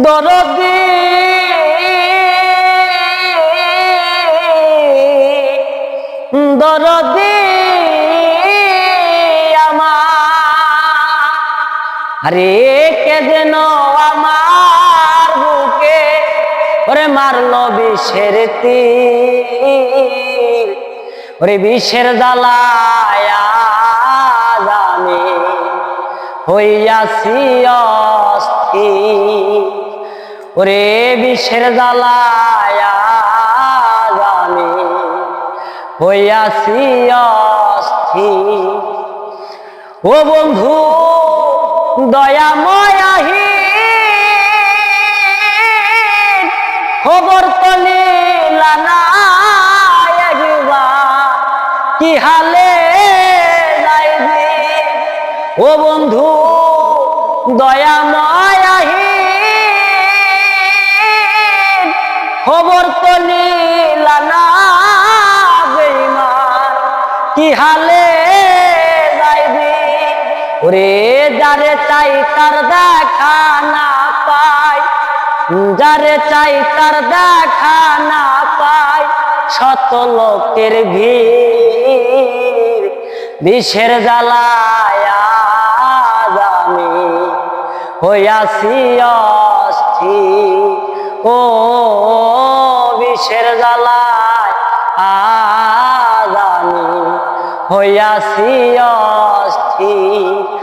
দরদি দরদি আমার রে কে যেন আমার বুকে ওরে মারলো বিষের তীর ওরে বিষের জ্বালায় আমি হইয়াছি অস্থির ওরে বিষের জ্বালায় আমি হইয়াছি অস্থির। ও বন্ধু দয়াময়াহীন খবর তো নিলা না একবার কি হালে যাইবি। ও বন্ধু দয়াময়াহীন খবর তো নিলা না বেঈমান কি হালে যাইবি। ওরে যারে চাই তার দেখা না পাই, যারে চাই তার দেখা না পাই, শত লোকের ভিড় বিষের জ্বালায় আমি হইয়াছি অস্থির। ও বিষের জ্বালায় আমি হইয়াছি অস্থির।